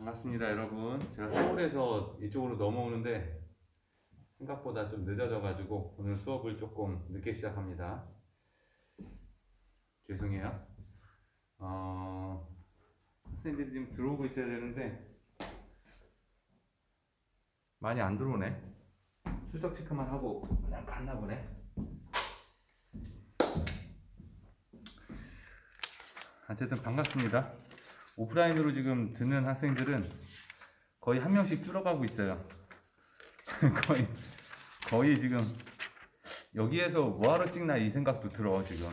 반갑습니다, 여러분. 제가 서울에서 이쪽으로 넘어오는데 생각보다 좀 늦어져가지고 오늘 수업을 조금 늦게 시작합니다. 죄송해요. 학생들이 지금 들어오고 있어야 되는데 많이 안 들어오네. 출석 체크만 하고 그냥 갔나 보네. 어쨌든 반갑습니다. 오프라인으로 지금 듣는 학생들은 거의 한 명씩 줄어가고 있어요. 거의 지금 여기에서 뭐하러 찍나 이 생각도 들어. 지금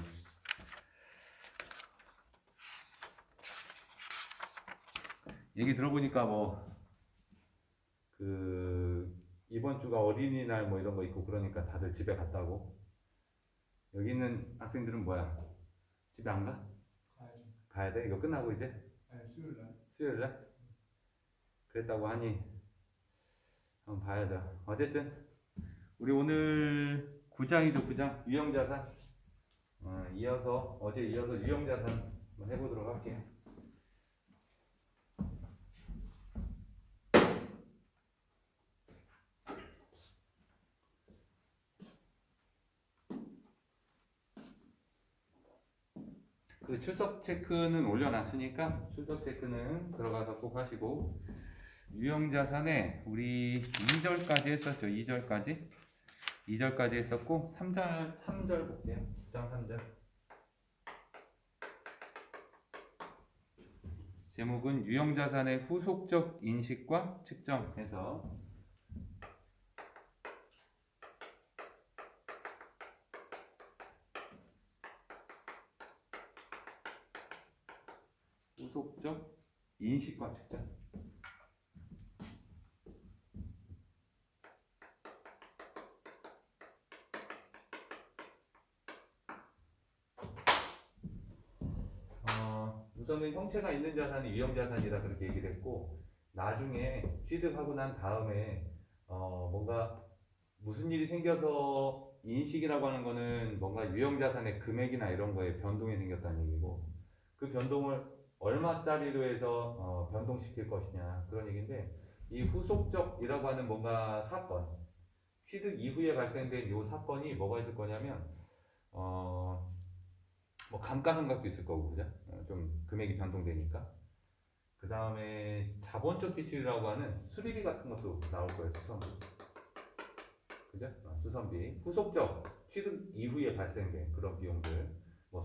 얘기 들어보니까 이번 주가 어린이날 이런 거 있고 그러니까 다들 집에 갔다고. 여기 있는 학생들은 뭐야? 집에 안 가? 가야죠. 가야 돼? 이거 끝나고 이제? 네, 수요일날. 수요일날? 그랬다고 하니 한번 봐야죠. 어쨌든 우리 오늘 9장이죠. 9장 유형자산. 어제 이어서 유형자산 한번 해보도록 할게요. 그 출석 체크는 올려놨으니까 출석 체크는 들어가서 꼭 하시고, 유형자산에 우리 2절까지 했었죠. 2절까지 했었고 3절 볼게요. 9장 3절. 제목은 유형자산의 후속적 인식과 측정해서 후속적 인식과 측정. 우선은 형체가 있는 자산이 유형자산이다 그렇게 얘기를 했고, 나중에 취득하고 난 다음에 뭔가 무슨 일이 생겨서 인식이라고 하는 거는 뭔가 유형자산의 금액이나 이런 거에 변동이 생겼다는 얘기고, 그 변동을 얼마짜리로 해서 변동시킬 것이냐 그런 얘기인데, 이 후속적이라고 하는 뭔가 사건, 취득 이후에 발생된 이 사건이 뭐가 있을 거냐면 감가상각도 있을 거고, 그죠? 좀 금액이 변동되니까. 그 다음에 자본적 지출이라고 하는 수리비 같은 것도 나올 거예요. 수선비, 그죠? 수선비, 후속적 취득 이후에 발생된 그런 비용들,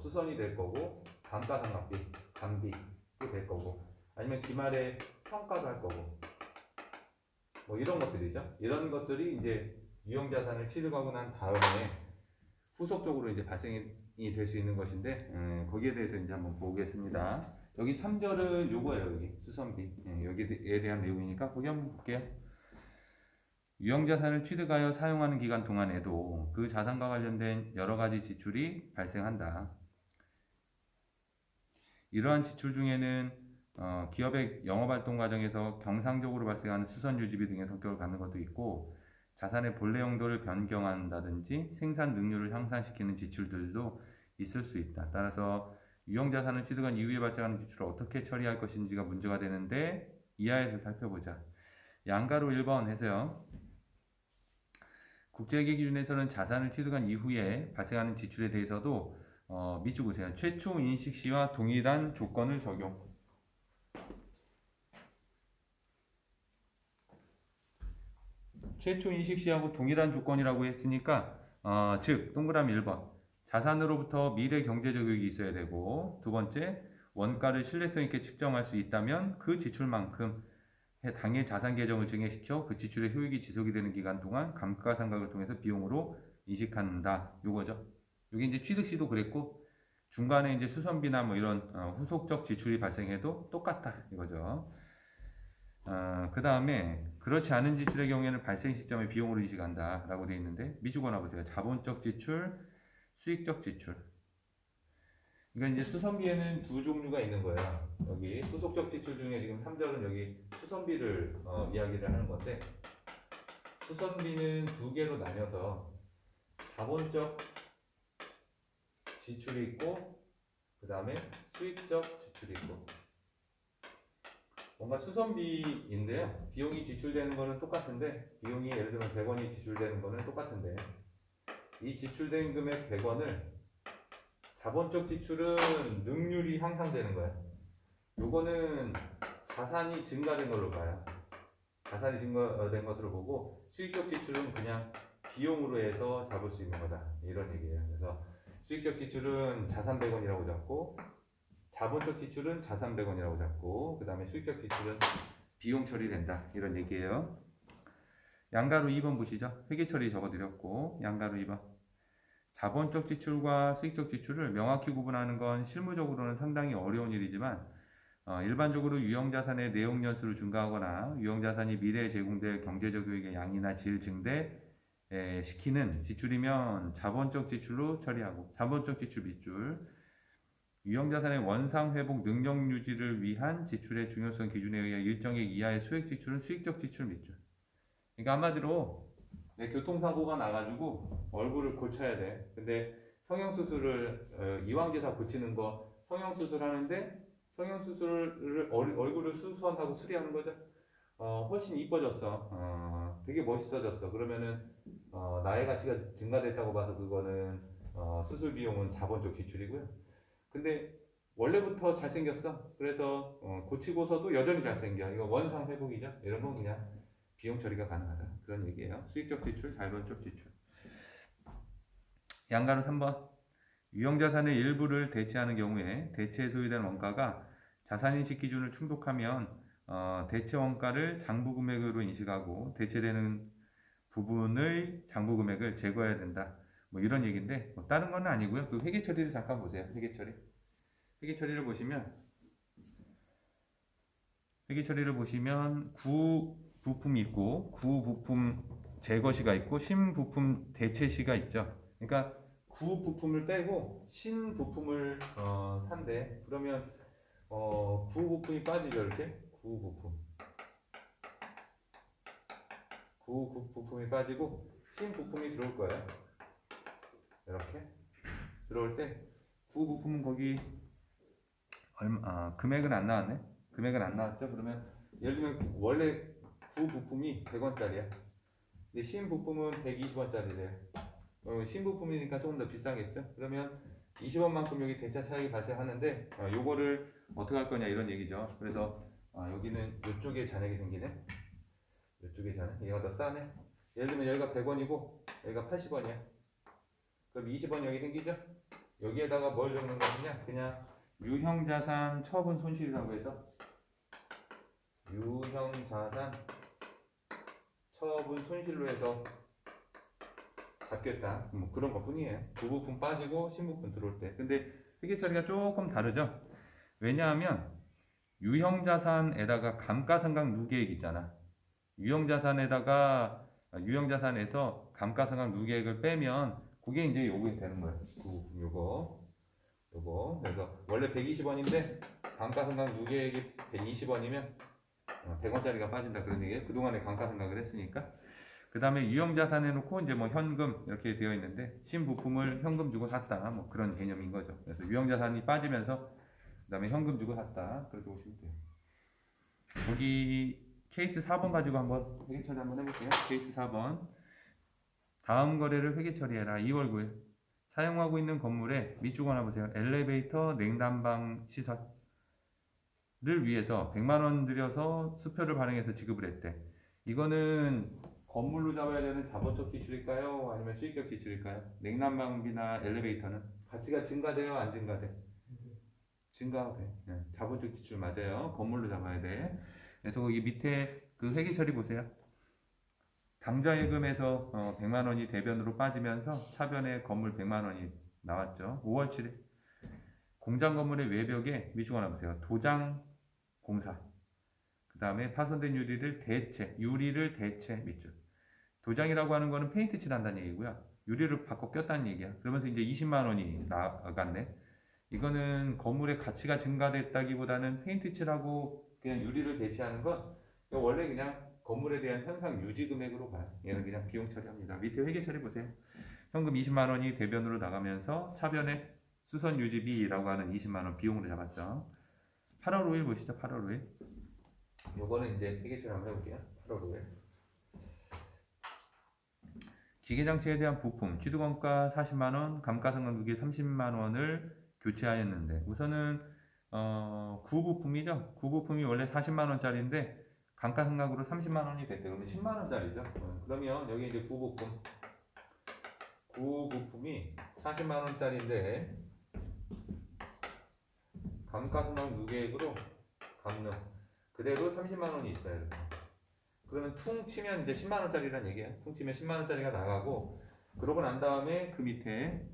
수선이 될 거고, 감가상각비, 감비도 될 거고, 아니면 기말에 평가도 할 거고, 이런 것들이죠. 이런 것들이 이제 유형자산을 취득하고 난 다음에 후속적으로 이제 발생이 될 수 있는 것인데, 거기에 대해서 이제 한번 보겠습니다. 여기 3절은 요거예요. 여기 수선비, 여기에 대한 내용이니까 거기 한번 볼게요. 유형자산을 취득하여 사용하는 기간 동안에도 그 자산과 관련된 여러 가지 지출이 발생한다. 이러한 지출 중에는 기업의 영업활동 과정에서 경상적으로 발생하는 수선 유지비 등의 성격을 갖는 것도 있고, 자산의 본래 용도를 변경한다든지 생산 능률을 향상시키는 지출들도 있을 수 있다. 따라서 유형자산을 취득한 이후에 발생하는 지출을 어떻게 처리할 것인지가 문제가 되는데, 이하에서 살펴보자. 양가로 1번 해서요. 국제회계 기준에서는 자산을 취득한 이후에 발생하는 지출에 대해서도 밑줄 보세요. 최초 인식 시와 동일한 조건을 적용. 최초 인식 시하고 동일한 조건이라고 했으니까 즉 동그라미 1번 자산으로부터 미래 경제적 이익이 있어야 되고, 두 번째 원가를 신뢰성 있게 측정할 수 있다면 그 지출만큼 당해 자산 계정을 증액시켜 그 지출의 효익이 지속이 되는 기간 동안 감가상각을 통해서 비용으로 인식한다. 요거죠. 여기 이제 취득 시도 그랬고, 중간에 이제 수선비나 이런 후속적 지출이 발생해도 똑같다 이거죠. 그 다음에 그렇지 않은 지출의 경우에는 발생 시점에 비용으로 인식한다 라고 되어 있는데, 미주거나 보세요. 자본적 지출, 수익적 지출. 그러니까 이제 수선비에는 두 종류가 있는 거예요. 여기 후속적 지출 중에 지금 3절은 여기 수선비를 이야기를 하는 건데, 수선비는 두 개로 나뉘어서 자본적 지출이 있고, 그 다음에 수익적 지출이 있고, 뭔가 수선비인데요. 비용이 지출되는 거는 똑같은데, 비용이 예를 들면 100원이 지출되는 거는 똑같은데, 이 지출된 금액 100원을 자본적 지출은 능률이 향상되는 거야. 요거는 자산이 증가된 걸로 봐요. 자산이 증가된 것으로 보고, 수익적 지출은 그냥 비용으로 해서 잡을 수 있는 거다, 이런 얘기예요. 그래서 수익적 지출은 자산 100원이라고 잡고, 자본적 지출은 자산 100원이라고 잡고, 그 다음에 수익적 지출은 비용 처리된다, 이런 얘기예요. 양가로 2번 보시죠. 회계 처리 적어드렸고, 양가로 2번. 자본적 지출과 수익적 지출을 명확히 구분하는 건 실무적으로는 상당히 어려운 일이지만, 일반적으로 유형자산의 내용 연수를 증가하거나 유형자산이 미래에 제공될 경제적 효익의 양이나 질 증대 시키는 지출이면 자본적 지출로 처리하고, 자본적 지출 밑줄, 유형자산의 원상회복 능력 유지를 위한 지출의 중요성 기준에 의해 일정액 이하의 소액 지출은 수익적 지출 밑줄. 그러니까 한마디로 내 교통사고가 나가지고 얼굴을 고쳐야 돼. 근데 성형수술을 이왕제사 고치는 거 성형수술하는데 성형수술을 얼굴을 수선하고 수리하는 거죠. 훨씬 이뻐졌어. 되게 멋있어졌어. 그러면은 나의 가치가 증가됐다고 봐서 그거는 수술 비용은 자본적 지출이고요. 근데 원래부터 잘생겼어. 그래서 고치고서도 여전히 잘생겨. 이거 원상 회복이죠. 이런 건 그냥 비용 처리가 가능하다, 그런 얘기예요. 수익적 지출, 자본적 지출. 양가로 3번. 유형자산의 일부를 대체하는 경우에 대체에 소요된 원가가 자산인식 기준을 충족하면 대체 원가를 장부 금액으로 인식하고 대체되는 부분의 장부 금액을 제거해야 된다. 뭐 이런 얘기인데, 뭐 다른 건 아니고요. 그 회계 처리를 잠깐 보세요. 회계 처리를 보시면 구 부품이 있고 구 부품 제거시가 있고 신 부품 대체시가 있죠. 그러니까 구 부품을 빼고 신 부품을 산대. 그러면 구 부품이 빠지죠. 이렇게 구 부품이 빠지고 신 부품이 들어올 거예요. 이렇게 들어올 때 구 부품은 거기 금액은 안 나왔네. 금액은 안 나왔죠. 그러면 예를 들면 원래 구 부품이 100원짜리야. 근데 신 부품은 120원짜리래요. 신 부품이니까 조금 더 비싸겠죠. 그러면 20원만큼 여기 대차 차익이 발생하는데 요거를 어떻게 할 거냐, 이런 얘기죠. 그래서 여기는 이쪽에 잔액이 생기네. 이쪽에 잔액. 얘가 더 싸네. 예를 들면 여기가 100원이고 여기가 80원이야. 그럼 20원 여기 생기죠. 여기에다가 뭘 적는 거냐? 그냥 유형자산 처분 손실이라고 해서 유형자산 처분 손실로 해서 잡겠다. 뭐 그런 것 뿐이에요. 부부품 빠지고 신부품 들어올 때. 근데 회계 처리가 조금 다르죠. 왜냐하면 유형자산에다가 감가상각 누계액 있잖아. 유형자산에서 감가상각 누계액을 빼면 그게 이제 요게 되는 거예요. 요거. 그래서 원래 120원인데 감가상각 누계액이 120원이면 100원짜리가 빠진다, 그런 얘기예요. 그동안에 감가상각을 했으니까. 그 다음에 유형자산 해놓고 이제 뭐 현금 이렇게 되어 있는데 신부품을 현금 주고 샀다, 뭐 그런 개념인 거죠. 그래서 유형자산이 빠지면서 그 다음에 현금 주고 샀다, 그렇게 보시면 돼요. 여기 케이스 4번 가지고 한번 회계 처리 한번 해볼게요. 케이스 4번. 다음 거래를 회계 처리해라. 2월 9일. 사용하고 있는 건물에 밑줄 하나 보세요. 엘리베이터 냉난방 시설을 위해서 100만원 들여서 수표를 발행해서 지급을 했대. 이거는 건물로 잡아야 되는 자본적 지출일까요? 아니면 수익적 지출일까요? 냉난방비나 엘리베이터는 가치가 증가돼요? 안 증가돼? 증가돼. 네, 자본적 지출 맞아요. 건물로 잡아야 돼. 그래서 거기 밑에 그 회계 처리 보세요. 당좌예금에서 100만원이 대변으로 빠지면서 차변에 건물 100만원이 나왔죠. 5월 7일. 공장 건물의 외벽에 밑줄 하나 보세요. 도장 공사. 그 다음에 파손된 유리를 대체 밑줄. 도장이라고 하는 거는 페인트 칠한다는 얘기고요. 유리를 바꿔 꼈다는 얘기야. 그러면서 이제 20만원이 나갔네. 이거는 건물의 가치가 증가됐다기보다는 페인트 칠하고 그냥 유리를 대체하는 건 원래 그냥 건물에 대한 현상 유지 금액으로 봐요. 얘는 그냥 비용 처리합니다. 밑에 회계 처리 보세요. 현금 20만원이 대변으로 나가면서 차변에 수선 유지비라고 하는 20만원 비용으로 잡았죠. 8월 5일 보시죠. 8월 5일. 요거는 이제 회계처리 한번 해볼게요. 8월 5일. 기계장치에 대한 부품, 취득원가 40만원, 감가상각액 30만원을 교체하였는데, 우선은 구부품이죠. 구부품이 원래 40만원짜리인데 감가상각으로 30만원이 됐대. 그러면 10만원짜리죠. 그러면 여기 이제 구부품이 40만원짜리인데 감가상각 누계액으로 감는 그대로 30만원이 있어야 돼요. 그러면 퉁 치면 이제 10만원짜리란 얘기예요. 퉁 치면 10만원짜리가 나가고, 그러고 난 다음에 그 밑에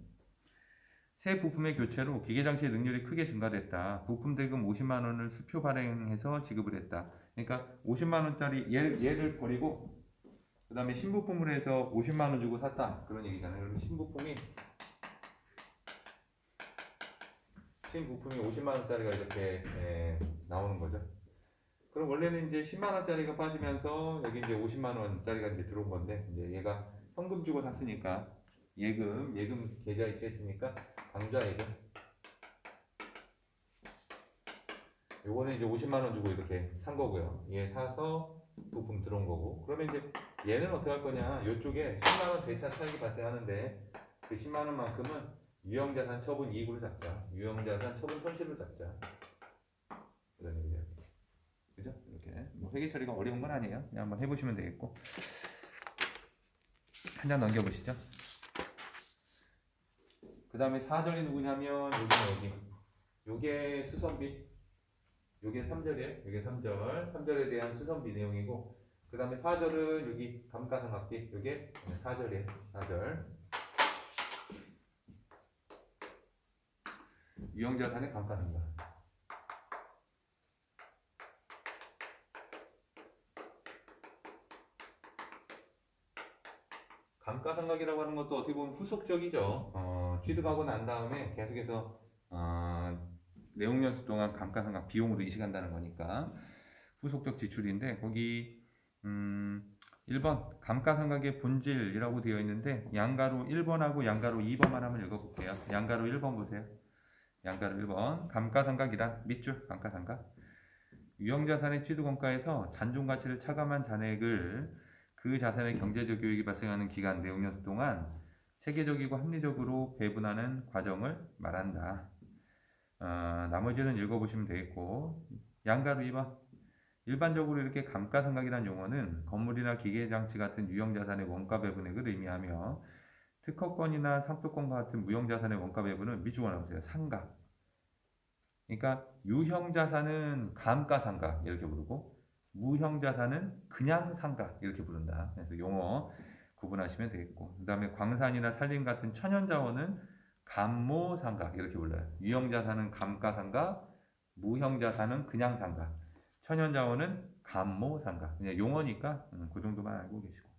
새 부품의 교체로 기계장치의 능률이 크게 증가됐다. 부품 대금 50만원을 수표 발행해서 지급을 했다. 그러니까 50만원짜리 얘를 버리고 그 다음에 신부품을 해서 50만원 주고 샀다. 그런 얘기잖아요. 그러면 신부품이 50만원짜리가 이렇게 나오는 거죠. 그럼 원래는 이제 10만원짜리가 빠지면서 여기 이제 50만원짜리가 이제 들어온 건데, 이제 얘가 현금 주고 샀으니까 예금 계좌 이체했으니까 방좌예금. 요거는 이제 50만원 주고 이렇게 산 거고요. 얘 사서 부품 들어온 거고. 그러면 이제 얘는 어떻게 할 거냐? 요쪽에 10만원 대차 차익이 발생하는데 그 10만원만큼은 유형자산 처분 이익으로 잡자. 유형자산 처분 손실로 잡자. 이런 얘기예요. 그죠? 이렇게 뭐 회계 처리가 어려운 건 아니에요. 그냥 한번 해보시면 되겠고. 한 장 넘겨보시죠. 그 다음에 4절이 누구냐면 여기 요게 수선비, 요게 3절이에요. 요게 3절 3절에 대한 수선비 내용이고, 그 다음에 4절은 여기 감가상각비, 요게 4절이에요. 4절 유형자산의 감가상각. 감가상각이라고 하는 것도 어떻게 보면 후속적이죠. 취득하고 난 다음에 계속해서 내용연수 동안 감가상각 비용으로 인식한다는 거니까 후속적 지출인데, 거기 1번 감가상각의 본질이라고 되어 있는데 양가로 1번하고 양가로 2번만 한번 읽어볼게요. 양가로 1번 보세요. 양가로 1번 감가상각이란 밑줄 감가상각, 유형자산의 취득원가에서 잔존가치를 차감한 잔액을 그 자산의 경제적 효익이 발생하는 기간 내용연수 동안 체계적이고 합리적으로 배분하는 과정을 말한다. 나머지는 읽어보시면 되겠고, 양가로 2번 일반적으로 이렇게 감가상각이라는 용어는 건물이나 기계장치 같은 유형자산의 원가 배분액을 의미하며, 특허권이나 상표권과 같은 무형자산의 원가 배분은 밑줄 그어보세요. 상각. 그러니까 유형자산은 감가상각 이렇게 부르고 무형자산은 그냥 상각 이렇게 부른다. 그래서 용어 구분하시면 되겠고, 그 다음에 광산이나 산림 같은 천연자원은 감모상각 이렇게 불러요. 유형자산은 감가상각, 무형자산은 그냥 상각, 천연자원은 감모상각. 그냥 용어니까 그 정도만 알고 계시고.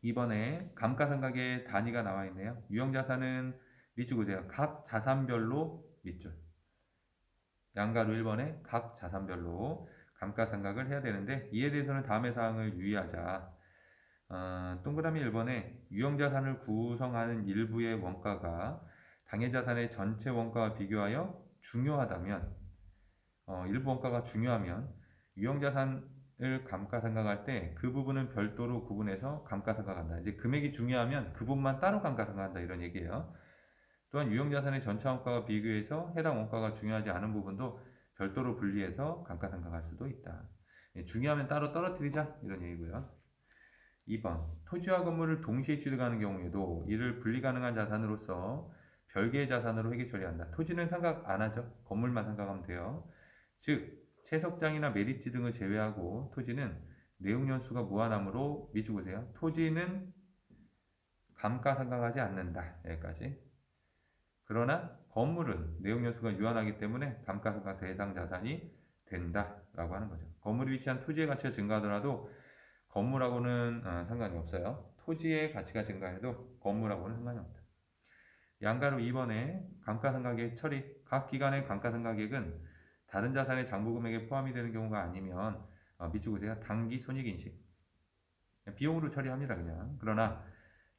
이번에 감가상각의 단위가 나와 있네요. 유형자산은 밑줄 보세요. 각 자산별로 밑줄. 양가로 1번에 각 자산별로 감가상각을 해야 되는데, 이에 대해서는 다음의 사항을 유의하자. 동그라미 1번에 유형자산을 구성하는 일부의 원가가 당해자산의 전체 원가와 비교하여 중요하다면, 일부 원가가 중요하면 유형자산을 감가상각할 때 그 부분은 별도로 구분해서 감가상각한다. 이제 금액이 중요하면 그 부분만 따로 감가상각한다 이런 얘기예요. 또한 유형자산의 전체 원가와 비교해서 해당 원가가 중요하지 않은 부분도 별도로 분리해서 감가상각할 수도 있다. 중요하면 따로 떨어뜨리자 이런 얘기고요. 2번 토지와 건물을 동시에 취득하는 경우에도 이를 분리 가능한 자산으로서 별개의 자산으로 회계 처리한다. 토지는 상각 안 하죠. 건물만 상각하면 돼요. 즉 채석장이나 매립지 등을 제외하고 토지는 내용연수가 무한하므로 밑줄 보세요. 토지는 감가상각하지 않는다. 여기까지. 그러나 건물은 내용연수가 유한하기 때문에 감가상각 대상 자산이 된다라고 하는 거죠. 건물이 위치한 토지의 가치가 증가하더라도 건물하고는 상관이 없어요. 토지의 가치가 증가해도 건물하고는 상관이 없다. 양가로 2번에 감가상각액 처리. 각 기간의 감가상각액은 다른 자산의 장부금액에 포함이 되는 경우가 아니면 밑줄 보세요. 당기 손익인식. 비용으로 처리합니다. 그냥. 그러나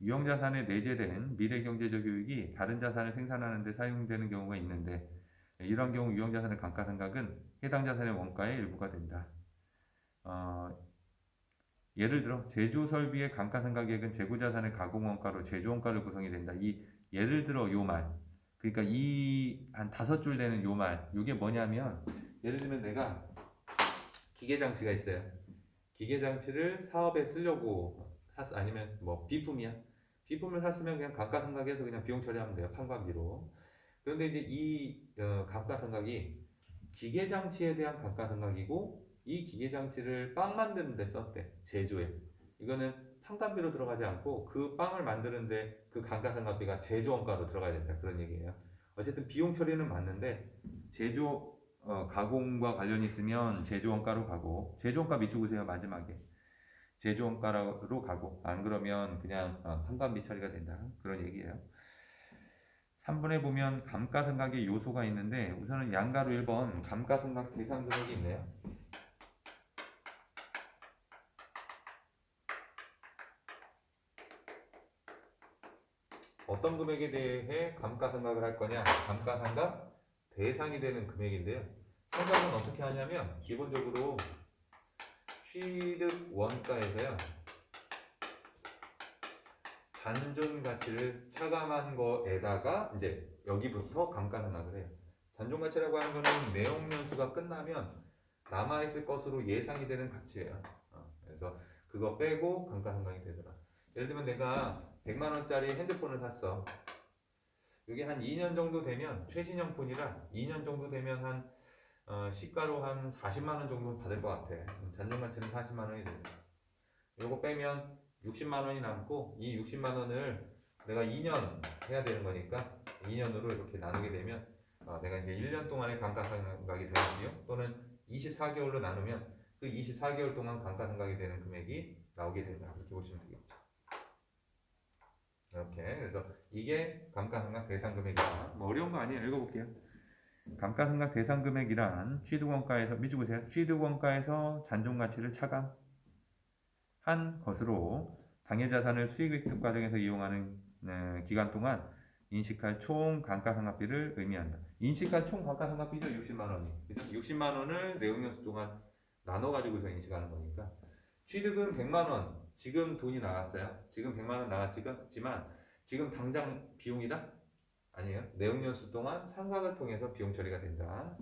유형자산에 내재된 미래경제적 효익이 다른 자산을 생산하는 데 사용되는 경우가 있는데, 이러한 경우 유형자산의 감가상각은 해당 자산의 원가의 일부가 된다. 예를 들어 제조설비의 감가상각액은 재고자산의 가공원가로 제조원가를 구성이 된다. 이 예를 들어 요 말, 그러니까 이 한 5줄 되는 요 말, 이게 뭐냐면 예를 들면 내가 기계장치가 있어요. 기계장치를 사업에 쓰려고 샀어. 아니면 뭐 비품이야. 비품을 샀으면 그냥 감가상각해서 그냥 비용 처리하면 돼요. 판관비로. 그런데 이제 이 감가상각이 기계장치에 대한 감가상각이고, 이 기계장치를 빵 만드는 데 썼대. 제조에. 이거는 판관비로 들어가지 않고 그 빵을 만드는데 그 감가상각비가 제조원가로 들어가야 된다. 그런 얘기예요. 어쨌든 비용 처리는 맞는데 제조 가공과 관련이 있으면 제조원가로 가고, 제조원가 밑줄 그으세요. 마지막에 제조원가로 가고, 안 그러면 그냥 판관비 처리가 된다. 그런 얘기예요. 3번에 보면 감가상각의 요소가 있는데, 우선은 양가로 1번 감가상각 대상 금액이 있네요. 어떤 금액에 대해 감가상각을 할 거냐? 감가상각 대상이 되는 금액인데요. 상각은 어떻게 하냐면 기본적으로 취득 원가에서요, 잔존 가치를 차감한 거에다가 이제 여기부터 감가상각을 해요. 잔존 가치라고 하는 거는 내용 연수가 끝나면 남아있을 것으로 예상이 되는 가치예요. 그래서 그거 빼고 감가상각이 되더라. 예를 들면 내가 100만 원짜리 핸드폰을 샀어. 이게 한 2년 정도 되면, 최신형 폰이라 2년 정도 되면 한 시가로 한 40만 원 정도 받을 것 같아. 잔존 가치는 40만 원이 됩니다. 요거 빼면 60만 원이 남고, 이 60만 원을 내가 2년 해야 되는 거니까 2년으로 이렇게 나누게 되면 내가 이제 1년 동안의 감가상각이 되는 비용, 또는 24개월로 나누면 그 24개월 동안 감가상각이 되는 금액이 나오게 된다. 그렇게 보시면 되겠죠. 이렇게. 그래서 이게 감가상각 대상 금액이다. 뭐 어려운 거 아니에요. 읽어볼게요. 감가상각 대상 금액이란 취득원가에서, 밑줄 보세요. 취득원가에서 잔존 가치를 차감한 것으로 당해자산을 수익획득 과정에서 이용하는 기간 동안 인식할 총 감가상각비를 의미한다. 인식할 총 감가상각비죠. 60만 원이. 그래서 60만 원을 내용연수 동안 나눠가지고서 인식하는 거니까. 취득은 100만 원. 지금 돈이 나왔어요. 지금 100만 원 나왔지만 지금 당장 비용이다? 아니에요. 내용연수 동안 상각을 통해서 비용 처리가 된다.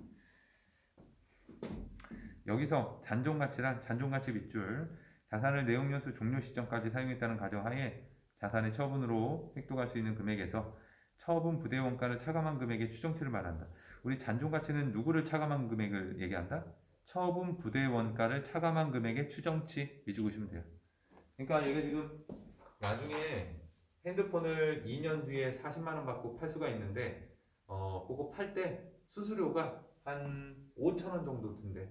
여기서 잔존가치란 잔존가치 밑줄, 자산을 내용연수 종료 시점까지 사용했다는 가정하에 자산의 처분으로 획득할 수 있는 금액에서 처분 부대 원가를 차감한 금액의 추정치를 말한다. 우리 잔존가치는 누구를 차감한 금액을 얘기한다? 처분 부대 원가를 차감한 금액의 추정치 밑줄 그으시면 돼요. 그러니까 이게 지금 나중에 핸드폰을 2년 뒤에 40만 원 받고 팔 수가 있는데, 그거 팔 때 수수료가 한 5천 원 정도 든대.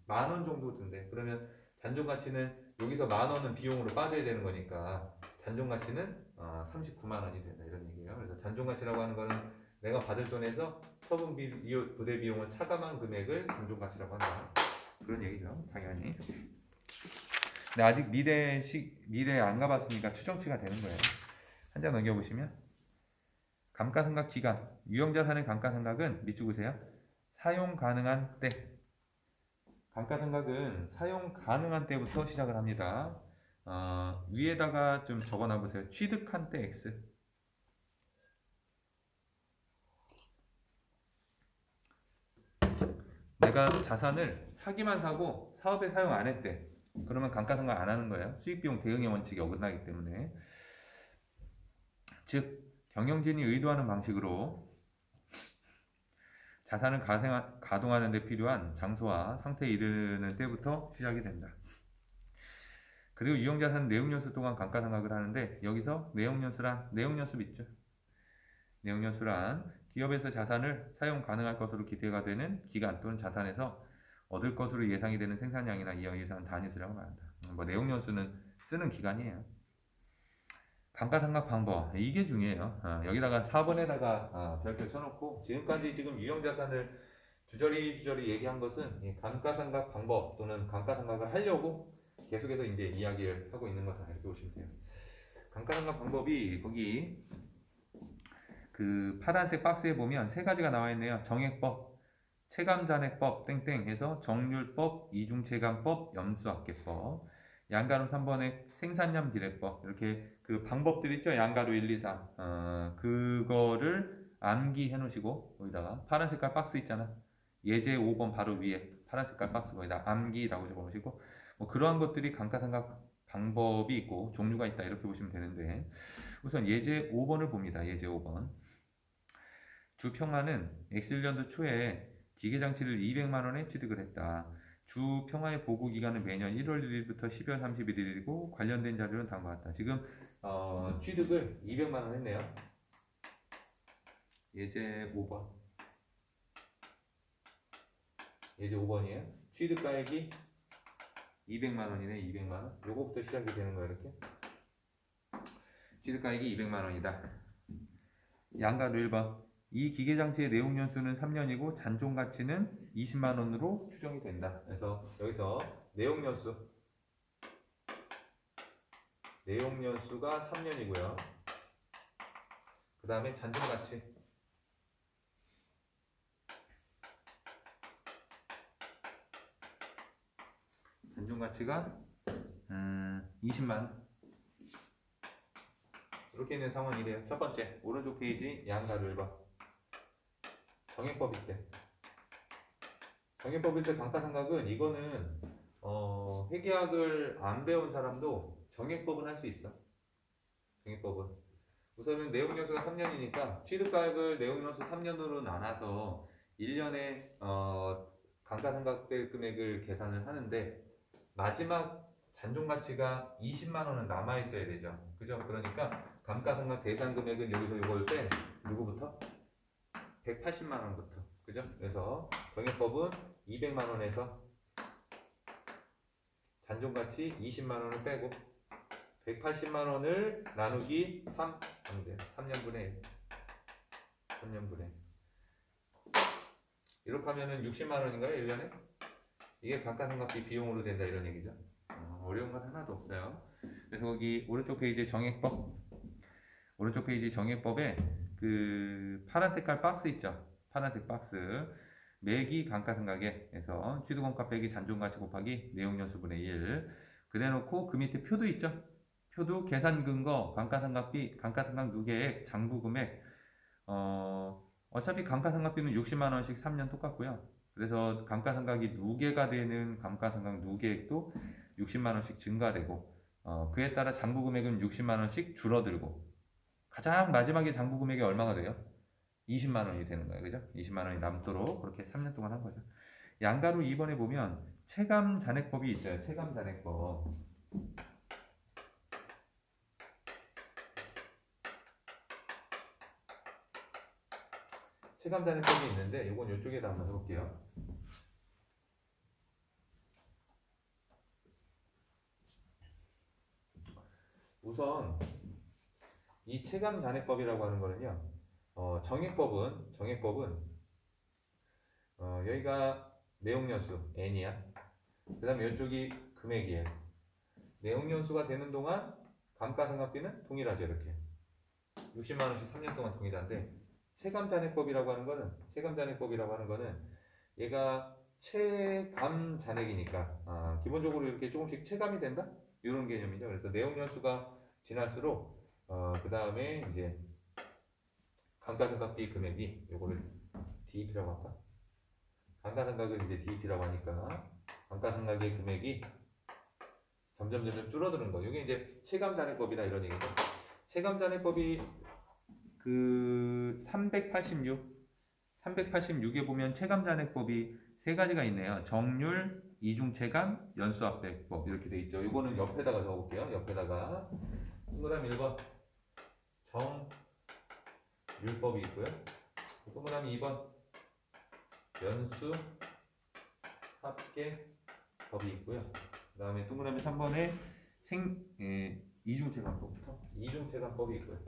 만 원 정도 든대. 그러면 잔존 가치는 여기서 만 원은 비용으로 빠져야 되는 거니까 잔존 가치는 39만 원이 된다. 이런 얘기예요. 그래서 잔존 가치라고 하는 거는 내가 받을 돈에서 처분 부대 비용을 차감한 금액을 잔존 가치라고 한다. 그런 얘기죠. 당연히. 근데 아직 미래 안 가봤으니까 추정치가 되는 거예요. 한 장 넘겨보시면 감가상각 기간, 유형자산의 감가상각은 밑줄 그으세요. 사용 가능한 때. 감가상각은 사용 가능한 때부터 시작을 합니다. 위에다가 좀 적어놔 보세요. 취득한 때 X. 내가 자산을 사기만 사고 사업에 사용 안 했대. 그러면 감가상각 안 하는 거예요. 수익비용 대응의 원칙이 어긋나기 때문에. 즉 경영진이 의도하는 방식으로 자산을 가동하는 데 필요한 장소와 상태에 이르는 때부터 시작이 된다. 그리고 유형자산은 내용연수 동안 감가상각을 하는데, 여기서 내용연수 있죠. 내용연수란 기업에서 자산을 사용 가능할 것으로 기대가 되는 기간 또는 자산에서 얻을 것으로 예상이 되는 생산량이나 이하 예상한 단위수라고 말한다. 내용연수는 쓰는 기간이에요. 감가상각 방법, 이게 중요해요. 여기다가 4번에다가 별표 쳐놓고, 지금까지 지금 유형자산을 주저리 얘기한 것은 이 감가상각 방법 또는 감가상각을 하려고 계속해서 이제 이야기를 하고 있는 거다. 이렇게 보시면 돼요. 감가상각 방법이 거기 그 파란색 박스에 보면 세 가지가 나와 있네요. 정액법, 체감잔액법 땡땡 해서 정률법, 이중체감법, 염수합계법. 양가로 3번에 생산량 비례법. 이렇게 그 방법들 있죠. 양가로 1, 2, 3. 그거를 암기해 놓으시고 여기다가 파란 색깔 박스 있잖아. 예제 5번 바로 위에 파란 색깔 박스 거기다 암기라고 적어 놓으시고 뭐 그러한 것들이 감가상각 방법이 있고 종류가 있다 이렇게 보시면 되는데 우선 예제 5번을 봅니다. 예제 5번. 주평화는 X년도 초에 기계장치를 200만 원에 취득을 했다. 주평화의 보고 기간은 매년 1월 1일부터 12월 31일이고 관련된 자료는 다음과 같다. 지금 취득을 200만 원 했네요. 예제 5번. 예제 5번이에요. 취득가액이 200만 원이네. 200만 원. 요거부터 시작이 되는 거야 이렇게. 취득가액이 200만 원이다. 양가로 1번. 이 기계장치의 내용연수는 3년이고 잔존가치는 20만 원으로 추정이 된다. 그래서 여기서 내용연수가 3년이고요. 그 다음에 잔존가치 잔존가치가 20만 원 이렇게 있는 상황이래요. 첫 번째 오른쪽 페이지 양가로 1번. 정액법일 때. 정액법일 때 감가상각은 이거는 회계학을 안 배운 사람도 정액법은 할 수 있어. 정액법은. 우선은 내용연수가 3년이니까 취득가액을 내용연수 3년으로 나눠서 1년에 감가상각될 금액을 계산을 하는데 마지막 잔존가치가 20만 원은 남아 있어야 되죠. 그죠? 그러니까 감가상각 대상 금액은 여기서 이걸 때 누구부터? 180만 원부터. 그죠? 그래서 정액법은 200만 원에서 잔존가치 20만 원을 빼고 180만 원을 나누기 3 하면 돼요. 3년분의 1. 3년분의 1. 이렇게 하면은 60만 원인가요? 1년에? 이게 감가상각비 비용으로 된다 이런 얘기죠. 어려운 건 하나도 없어요. 그래서 거기 오른쪽 페이지 정액법. 오른쪽 페이지 정액법에 그 파란 색깔 박스 있죠. 파란색 박스. 매기 감가상각에서 취득원가 빼기 잔존가치 곱하기 내용연수분의 1. 그래놓고 그 밑에 표도 있죠. 표도 계산 근거, 감가상각비, 감가상각 누계액, 장부금액. 어차피 감가상각비는 60만 원씩 3년 똑같고요. 그래서 감가상각이 누계가 되는 감가상각 누계액도 60만 원씩 증가되고 그에 따라 장부금액은 60만 원씩 줄어들고 가장 마지막에 장부금액이 얼마가 돼요? 20만 원이 되는 거예요. 그죠? 20만 원이 남도록 그렇게 3년 동안 한 거죠. 양가로 2번에 보면 체감잔액법이 있어요. 체감잔액법. 체감잔액법이 있는데 이건 이쪽에다 한번 해볼게요. 우선 이 체감잔액법이라고 하는 거는요. 정액법은 여기가 내용연수 n이야. 그 다음에 이쪽이 금액이에요. 내용연수가 되는 동안 감가상각비는 동일하죠. 이렇게 60만 원씩 3년 동안 동일한데 체감잔액법이라고 하는 거는 얘가 체감잔액이니까 기본적으로 이렇게 조금씩 체감이 된다 이런 개념이죠. 그래서 내용연수가 지날수록 그 다음에 이제 감가상각비 금액이 요거를 DEP라고 할까? 감가상각은 이제 DEP라고 하니까 감가상각의 금액이 점점 줄어드는 거. 이게 이제 체감잔액법이다 이런 얘기죠. 체감잔액법이 그 386에 보면 체감잔액법이 세 가지가 있네요. 정률, 이중체감, 연수합계법 이렇게 돼 있죠. 이거는 옆에다가 적어볼게요. 옆에다가 동그라미 1번 정률법이 있고요. 동그라미 2번 연수합계법이 있고요. 그 다음에 동그라미 3번에 이중체감법이 있고요.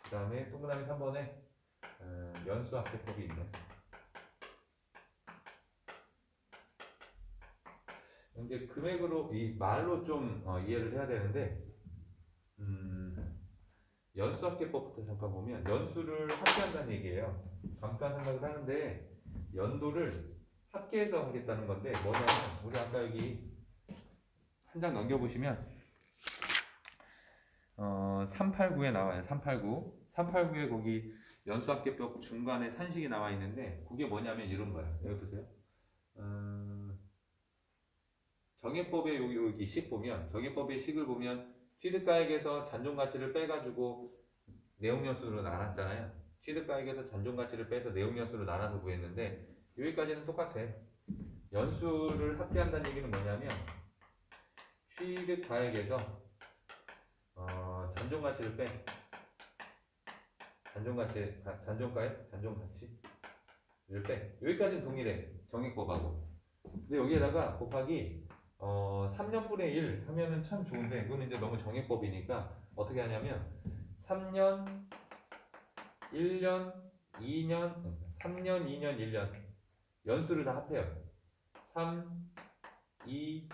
그 다음에 동그라미 3번에 연수합계법이 있네요. 이제 금액으로 이 말로 좀 이해를 해야 되는데 연수합계법부터 잠깐 보면 연수를 합계한다는 얘기예요. 감가상각을 하는데 연도를 합계해서 하겠다는 건데 뭐냐면 우리 아까 여기 한 장 넘겨보시면 389에 나와요. 389에 거기 연수합계법 중간에 산식이 나와 있는데 그게 뭐냐면 이런 거예요. 여기 보세요. 정액법의 여기 식 보면 정액법의 식을 보면 취득가액에서 잔존가치를 빼가지고 내용연수로 나눴잖아요. 취득가액에서 잔존가치를 빼서 내용연수로 나눠서 구했는데 여기까지는 똑같아. 연수를 합계한다는 얘기는 뭐냐면 취득가액에서 잔존가치를 빼 잔존가치를 빼 여기까지는 동일해. 정액법하고. 근데 여기에다가 곱하기 3년분의 1 하면은 참 좋은데 이거는 이제 너무 정액법이니까 어떻게 하냐면 3년, 1년, 2년, 3년, 2년, 1년 연수를 다 합해요. 3, 2,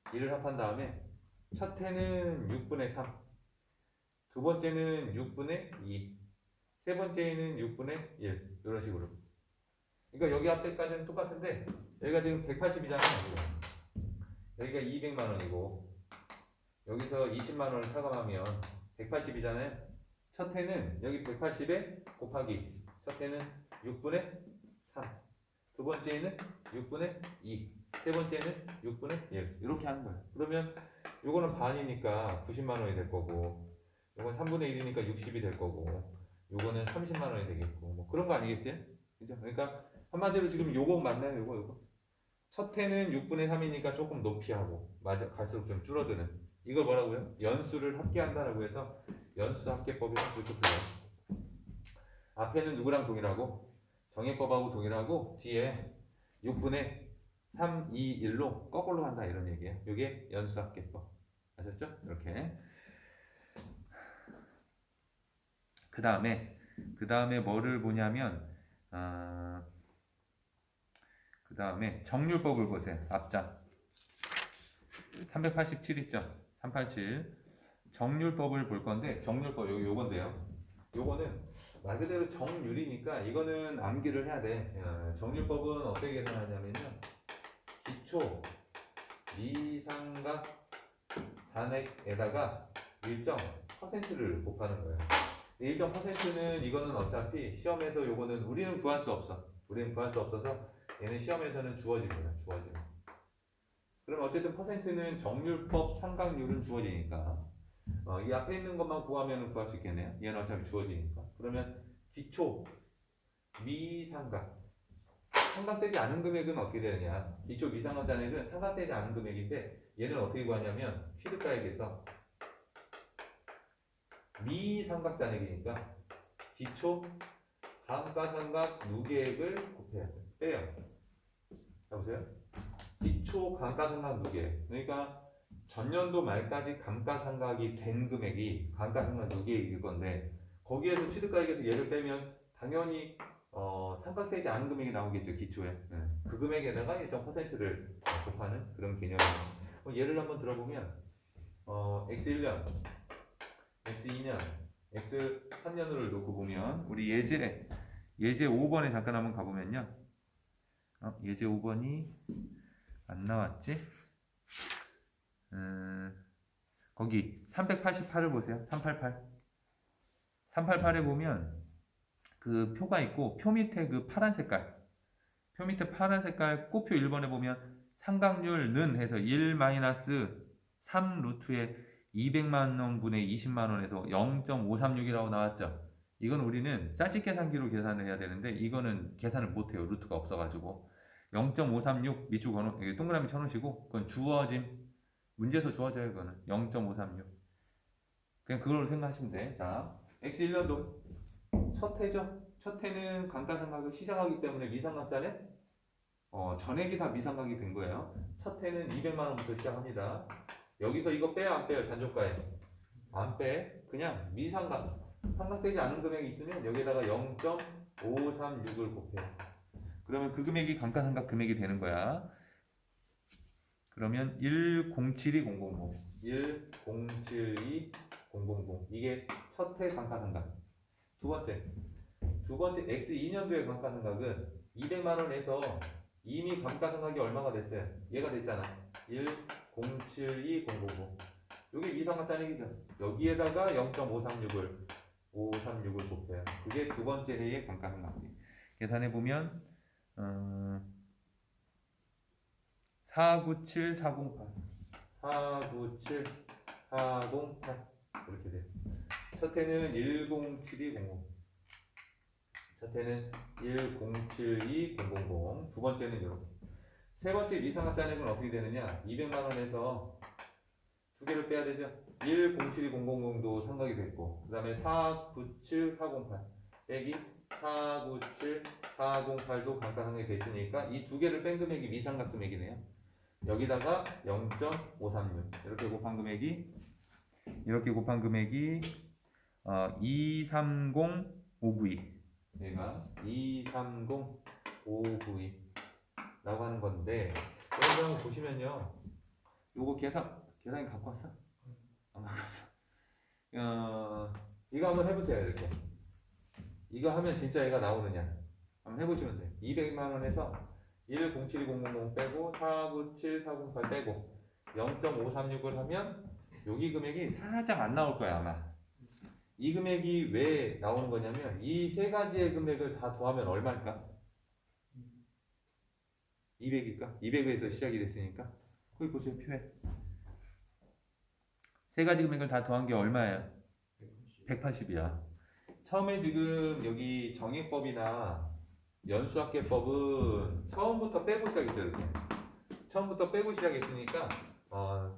1을 합한 다음에 첫 해는 6분의 3, 두 번째는 6분의 2, 세 번째는 6분의 1 이런 식으로. 그러니까 여기 앞에까지는 똑같은데 여기가 지금 180이잖아요. 여기가 200만 원이고 여기서 20만 원을 차감하면 180이잖아요. 첫 해는 여기 180에 곱하기 첫 해는 6분의 3, 두 번째는 6분의 2, 세 번째는 6분의 1 이렇게 하는 거예요. 그러면 요거는 반이니까 90만 원이 될 거고 요건 3분의 1이니까 60이 될 거고 요거는 30만 원이 되겠고 뭐 그런 거 아니겠어요? 그죠? 그러니까 한마디로 지금 요거 맞나요? 요거 첫 해는 6분의 3이니까 조금 높이 하고 맞아 갈수록 좀 줄어드는 이걸 뭐라고요? 연수를 합계한다라고 해서 연수합계법이라고 이렇게 불러요. 앞에는 누구랑 동일하고 정액법하고 동일하고 뒤에 6분의 3, 2, 1로 거꾸로 한다 이런 얘기예요. 이게 연수합계법 아셨죠? 이렇게 그 다음에 뭐를 보냐면 그 다음에 정률법을 보세요. 앞장 387 있죠? 387 정률법을 볼 건데 정률법 요건데요. 요거는 말 그대로 정률이니까 이거는 암기를 해야 돼. 정률법은 어떻게 계산하냐면요. 기초 미상각 잔액에다가 일정 퍼센트를 곱하는 거예요. 일정 퍼센트는 이거는 어차피 시험에서 요거는 우리는 구할 수 없어. 서 얘는 시험에서는 주어집니다. 그럼 어쨌든 퍼센트는 정률법 상각률은 주어지니까 이 앞에 있는 것만 구하면 구할 수 있겠네요. 얘는 어차피 주어지니까. 그러면 기초 미상각 상각되지 않은 금액은 어떻게 되느냐. 기초 미상각 잔액은 상각되지 않은 금액인데 얘는 어떻게 구하냐면 취득가액에서 미상각 잔액이니까 기초 감가상각 누계액을 곱해야 돼. 빼요. 보세요. 기초 감가상각 누계액. 그러니까 전년도 말까지 감가상각이 된 금액이 감가상각 누계액일 건데 거기에서 취득가액에서 얘를 빼면 당연히 상각되지 않은 금액이 나오겠죠. 기초에. 그 금액에다가 일정 퍼센트를 곱하는 그런 개념이에요. 예를 한번 들어보면 X1년, X2년, X3년을 놓고 보면 우리 예제 5번에 잠깐 한번 가보면요. 예제 5번이 안 나왔지? 거기 388을 보세요. 388에 보면 그 표가 있고 표 밑에 그 파란 색깔 꽃표 1번에 보면 상각률는 해서 1-3 루트에 200만 원분의 20만 원에서 0.536이라고 나왔죠. 이건 우리는 쌀집 계산기로 계산을 해야 되는데 이거는 계산을 못해요. 루트가 없어가지고 0.536 밑줄 번호 동그라미 쳐놓으시고 그건 주어짐. 문제에서 주어져요. 그거는 0.536 그냥 그걸로 생각하시면 돼. 자, X1년도 첫 해죠. 첫 해는 감가상각을 시작하기 때문에 미상각자네 전액이 다 미상각이 된 거예요. 첫 해는 200만 원부터 시작합니다. 여기서 이거 빼요 안 빼요? 잔존가액 안 빼. 그냥 미상각 상각되지 않은 금액이 있으면 여기다가 0.536을 곱해요. 그러면 그 금액이 감가상각 금액이 되는 거야. 그러면 1072,000 1072,000 이게 첫 해 감가상각. 두 번째 X 2년도의 감가상각은 200만 원에서 이미 감가상각이 얼마가 됐어요? 얘가 됐잖아. 1072,000. 여기 미상가 짜내기죠. 여기에다가 0.536을 곱해요. 그게 두 번째 해의 감가상각비. 계산해 보면 497408 497408 이렇게 돼요. 첫 해는 1072,000. 첫 해는 1072,000. 두 번째는 이렇게. 세 번째 미상가 짜내기는 어떻게 되느냐? 200만 원에서 두 개를 빼야 되죠. 1072,000도 상각이 됐고, 그 다음에 497408 빼기 497408도 감가상각이 됐으니까 이 두 개를 뺀 금액이 미상각 금액이네요. 여기다가 0.536 이렇게 곱한 금액이 230592. 얘가 230592 라고 하는 건데, 여러분 한번 보시면요, 요거 계산기 갖고 왔어? 안 갖고 왔어. 이거 한번 해보세요. 이렇게 이거 하면 진짜 얘가 나오느냐 한번 해보시면 돼요. 200만 원에서 1072,000 빼고 497408 빼고 0.536을 하면 여기 금액이 살짝 안 나올 거야 아마. 이 금액이 왜 나오는 거냐면 이 세 가지의 금액을 다 더하면 얼마일까? 200일까? 200에서 시작이 됐으니까 거기 보세요. 표에 세 가지 금액을 다 더한 게 얼마예요? 180이야. 처음에 지금 여기 정액법이나 연수학계법은 처음부터 빼고 시작했죠. 이렇게 처음부터 빼고 시작했으니까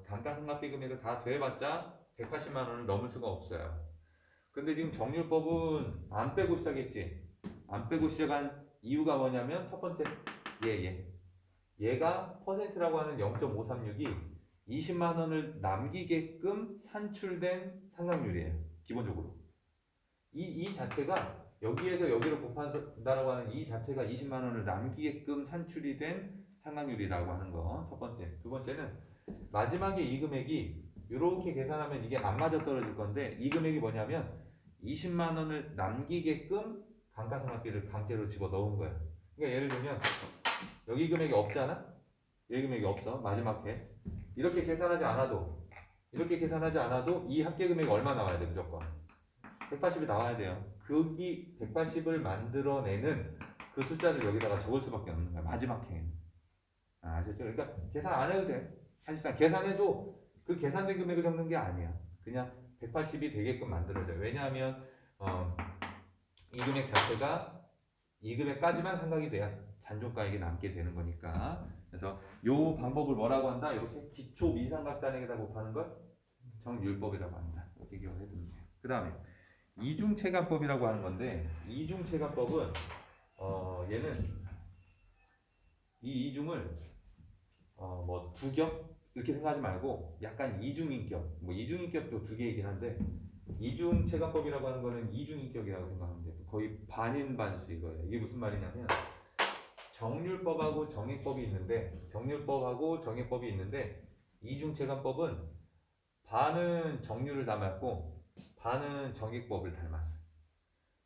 감가상각비 금액을 다 더해봤자 180만 원을 넘을 수가 없어요. 근데 지금 정률법은 안 빼고 시작했지. 안 빼고 시작한 이유가 뭐냐면 첫 번째 얘가 퍼센트라고 하는 0.536이 20만 원을 남기게끔 산출된 상각률이에요. 기본적으로 이 자체가 여기에서 여기로 곱한다라고 하는 이 자체가 20만 원을 남기게끔 산출이 된 상각률이라고 하는 거 첫 번째. 두 번째는 마지막에 이 금액이 이렇게 계산하면 이게 안 맞아 떨어질 건데 이 금액이 뭐냐면 20만 원을 남기게끔 감가상각비를 강제로 집어 넣은 거예요. 그러니까 예를 들면 여기 금액이 없잖아? 여기 금액이 없어. 마지막 해. 이렇게 계산하지 않아도 이 합계 금액이 얼마 나와야 돼? 무조건 180이 나와야 돼요. 거기 180을 만들어내는 그 숫자를 여기다가 적을 수밖에 없는 거야. 마지막 해에는. 아셨죠? 그러니까 계산 안 해도 돼. 사실상 계산해도 그 계산된 금액을 적는 게 아니야. 그냥 180이 되게끔 만들어져요. 왜냐하면 이 금액 자체가 이 금액까지만 상각이 돼야 잔존가액이 남게 되는 거니까. 그래서 요 방법을 뭐라고 한다? 이렇게 기초 미상각 잔액에다 곱하는 걸 정률법이라고 한다. 이렇게 기억을 해두면 돼요. 그 다음에 이중체감법이라고 하는 건데, 이중체감법은 얘는 이 이중을 뭐 두겹 이렇게 생각하지 말고 약간 이중인격, 뭐 이중인격도 두 개이긴 한데 이중체감법이라고 하는 거는 이중인격이라고 생각하면 돼요. 거의 반인반수 이거예요. 이게 무슨 말이냐면 정률법하고 정액법이 있는데 이중체감법은 반은 정률을 닮았고 반은 정액법을 닮았어.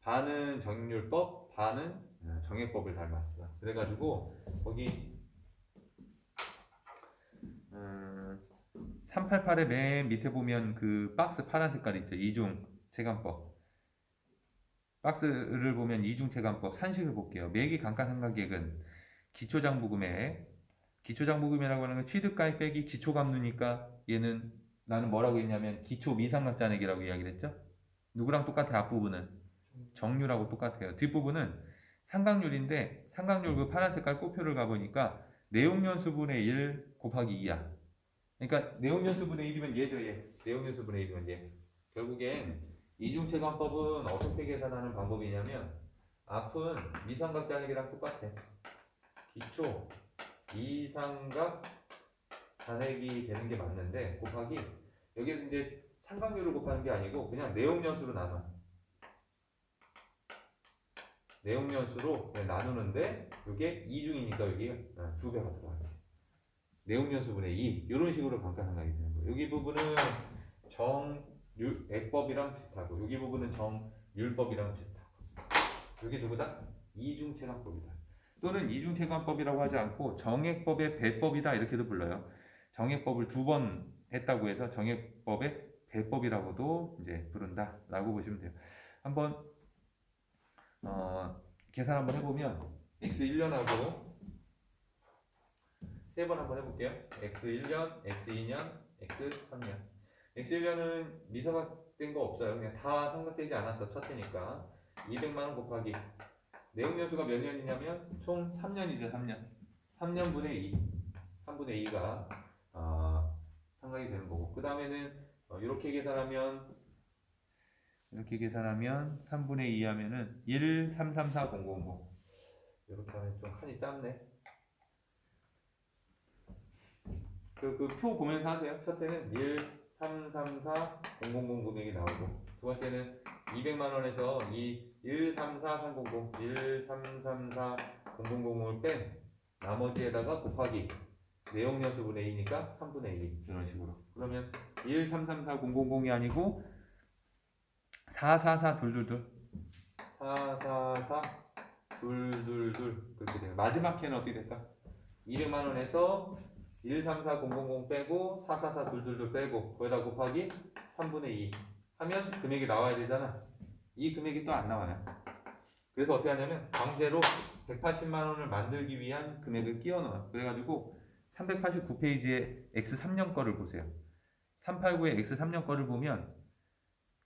반은 정률법, 반은 정액법을 닮았어. 그래가지고 거기 388의 맨 밑에 보면 그 박스 파란 색깔 있죠. 이중체감법. 박스를 보면 이중체감법 산식을 볼게요. 매기 감가상각액은 기초장부금이라고 하는 건 취득가액 빼기 기초감누니까 얘는 나는 뭐라고 했냐면 기초미상각잔액이라고 이야기를 했죠. 누구랑 똑같아? 앞부분은 정률하고 똑같아요. 뒷부분은 상각률인데 상각률 그 파란 색깔 꼬표를 가보니까 내용연수분의 1 곱하기 2야. 그러니까 내용연수분의 1이면 얘죠. 얘. 내용연수분의 1이면 얘. 결국엔 이중체감법은 어떻게 계산하는 방법이냐면 앞은 미상각잔액이랑 똑같아. 기초 이상각 잔액이 되는 게 맞는데 곱하기 여기는 이제 상각률을 곱하는 게 아니고 그냥 내용연수로 나눠. 내용연수로 나누는데 이게 이중이니까 여기 두 배가 들어가요. 내용연수분의 2 이런 식으로 감가상각이 되는 거예요. 여기 부분은 정액법이랑 비슷하고 여기 부분은 정율법이랑 비슷하고 여기 누구다? 이중체감법이다. 또는 이중체감법이라고 하지 않고 정액법의 배법이다 이렇게도 불러요. 정액법을 2번 했다고 해서 정액법의 배법이라고도 이제 부른다라고 보시면 돼요. 한번 계산 한번 해보면 x1년하고 3번 한번 해볼게요. x1년, x2년, x3년. x1년은 미사가 된 거 없어요. 그냥 다 삼각되지 않았어. 첫 해니까 200만원 곱하기 내용연수가 몇 년이냐면 총 3년이죠. 3년 3년분의 2 3분의 2가 삼각이 되는 거고 그 다음에는 이렇게 계산하면 3분의 2 하면은 1, 3, 3, 4, 0, 0, 0 이렇게 하면 좀 칸이 짧네. 그 표 보면서 하세요. 첫 해는 1, 3, 3, 4, 0, 0, 0 금액이 나오고 두 번째는 200만원에서 1, 3, 4, 3, 0, 0 1, 3, 3, 4, 0, 0, 0을 뺀 나머지에다가 곱하기 내용연수분의 2니까 3분의 2 이런 식으로 그러면 1, 3, 3, 4, 0, 0, 0이 아니고 4, 4, 4, 2, 2, 2 4, 4, 4, 2, 2, 2 그렇게 돼요. 마지막 해는 어떻게 될까? 200만원에서 1, 3, 4, 0, 0, 0 빼고 4, 4, 4, 2, 2, 2 빼고 거기다 곱하기 3분의 2 하면 금액이 나와야 되잖아. 이 금액이 또 안 나와요. 그래서 어떻게 하냐면 강제로 180만원을 만들기 위한 금액을 끼워 넣어요. 그래가지고 389페이지에 X3년 거를 보세요. 389의 X3년 거를 보면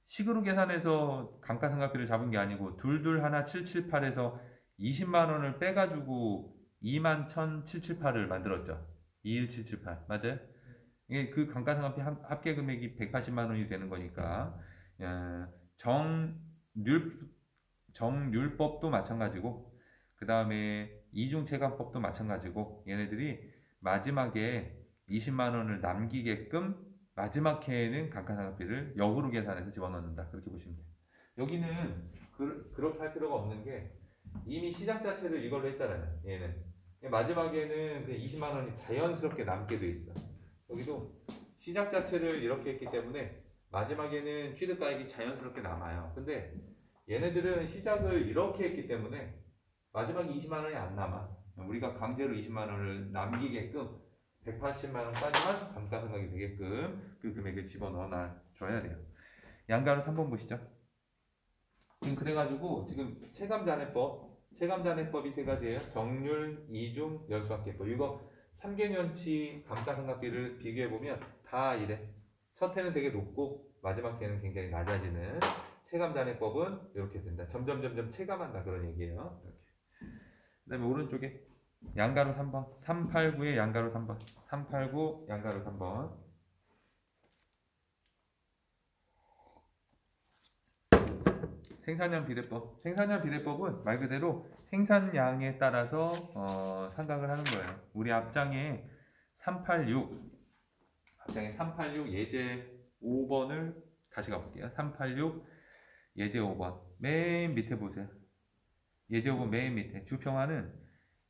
식으로 계산해서 감가상각비를 잡은 게 아니고 221,778에서 20만원을 빼가지고 21,778을 만들었죠. 21778 맞아요? 이게 그 감가상각비 합계 금액이 180만원이 되는 거니까 정률법도 마찬가지고 그 다음에 이중체감법도 마찬가지고 얘네들이 마지막에 20만원을 남기게끔 마지막 해에는 감가상각비를 역으로 계산해서 집어넣는다 그렇게 보시면 돼요. 여기는 그렇게 할 필요가 없는 게 이미 시작 자체를 이걸로 했잖아요. 얘는 마지막에는 그 20만원이 자연스럽게 남게 돼 있어. 여기도 시작 자체를 이렇게 했기 때문에 마지막에는 취득가액이 자연스럽게 남아요. 근데 얘네들은 시작을 이렇게 했기 때문에 마지막에 20만원이 안 남아. 우리가 강제로 20만원을 남기게끔 180만원까지만 감가상각이 되게끔 그 금액을 집어넣어 줘야 돼요. 양가로 3번 보시죠. 지금 그래가지고 지금 체감잔해법이 세 가지예요. 정률, 이중, 연수합계법. 이거 3개년치 감가상각비를 비교해보면 다 이래. 첫 해는 되게 높고 마지막 해는 굉장히 낮아지는 체감잔해법은 이렇게 된다. 점점 체감한다 그런 얘기예요. 이렇게. 그 다음에 오른쪽에 양가로 3번 389의 양가로 3번 389 양가로 3번 생산량 비례법. 생산량 비례법은 말 그대로 생산량에 따라서 상각을 하는 거예요. 우리 앞장에 386 예제 5번을 다시 가볼게요. 386 예제 5번 맨 밑에 보세요. 예제 5번 맨 밑에 주평화는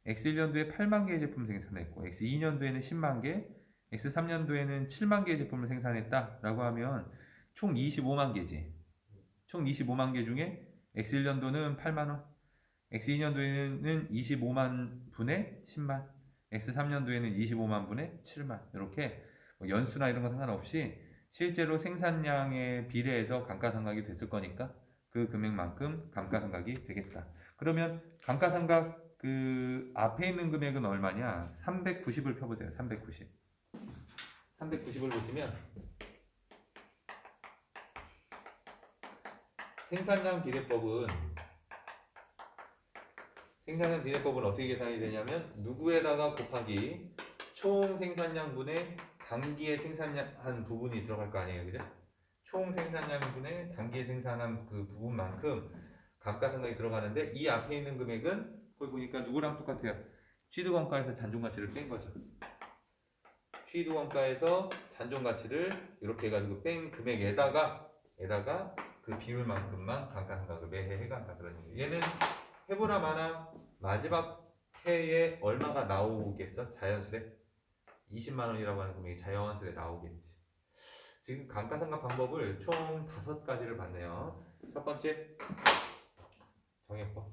X1년도에 8만 개의 제품을 생산했고 X2년도에는 10만 개, X3년도에는 7만 개의 제품을 생산했다 라고 하면 총 25만 개지. 총 25만 개 중에 X1년도는 8만원, X2년도에는 25만 분의 10만, X3년도에는 25만 분의 7만 이렇게 연수나 이런 거 상관없이 실제로 생산량에 비례해서 감가상각이 됐을 거니까 그 금액만큼 감가상각이 되겠다. 그러면 감가상각 그 앞에 있는 금액은 얼마냐? 390을 펴보세요. 390을 보시면 생산량 비례법은 어떻게 계산이 되냐면 누구에다가 곱하기 총 생산량분의 단기에 생산한 부분이 들어갈 거 아니에요, 그죠? 총 생산량분의 단기에 생산한 그 부분만큼 감가상각이 들어가는데 이 앞에 있는 금액은 거기 보니까 누구랑 똑같아요? 취득원가에서 잔존가치를 뺀 거죠. 취득원가에서 잔존가치를 이렇게 해가지고 뺀 금액에다가 그 비율만큼만 감가상각을 매해 해간다 그런 얘기예요. 얘는 해보나 마나 마지막 해에 얼마가 나오겠어? 자연스레 20만 원이라고 하는 금액이 자연스레 나오겠지. 지금 감가상각 방법을 총 5가지를 봤네요. 첫 번째, 정액법.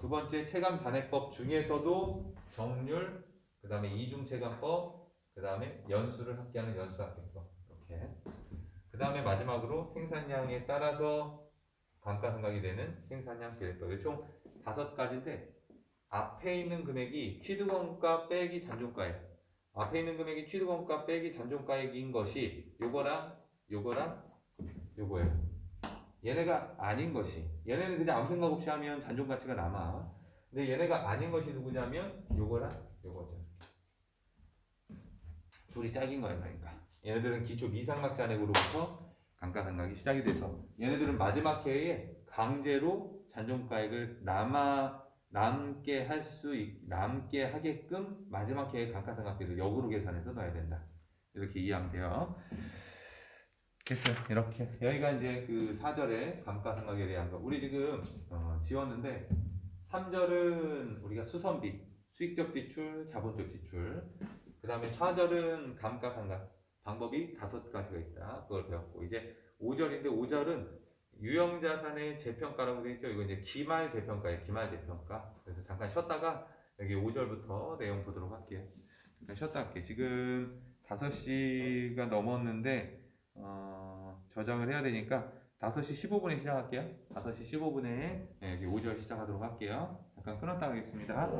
두 번째, 체감잔액법 중에서도 정률, 그 다음에 이중체감법, 그 다음에 연수를 합계하는 연수합계법. 이렇게. 그 다음에 마지막으로 생산량에 따라서 감가상각이 되는 생산량 계획법. 총 5가지인데 앞에 있는 금액이 취득원가 빼기 잔존가액. 앞에 있는 금액이 취득원가 빼기 잔존가액인 것이 요거랑 요거예요. 얘네가 아닌 것이, 얘네는 그냥 아무 생각 없이 하면 잔존가치가 남아. 근데 얘네가 아닌 것이 누구냐면 요거랑 요거죠. 둘이 짝인 거예요. 그러니까 얘네들은 기초 미상각잔액으로부터 감가상각이 시작이 돼서 얘네들은 마지막 해에 강제로 잔존가액을 남게 하게끔 마지막 해에 감가상각비를 역으로 계산해서 넣어야 된다. 이렇게 이해하면 돼요. 됐어요. 이렇게 여기가 이제 그 4절의 감가상각에 대한 거. 우리 지금 지웠는데 3절은 우리가 수선비, 수익적 지출, 자본적 지출. 그 다음에 4절은 감가상각 방법이 5가지가 있다. 그걸 배웠고 이제 5절인데 5절은 유형자산의 재평가라고 되어 있죠. 이거 이제 기말 재평가예요. 기말 재평가. 그래서 잠깐 쉬었다가 여기 5절부터 내용 보도록 할게요. 잠깐 쉬었다 할게요. 지금 5시가 넘었는데 저장을 해야 되니까 5시 15분에 시작할게요. 5시 15분에 여기 5절 시작하도록 할게요. 잠깐 끊었다 하겠습니다.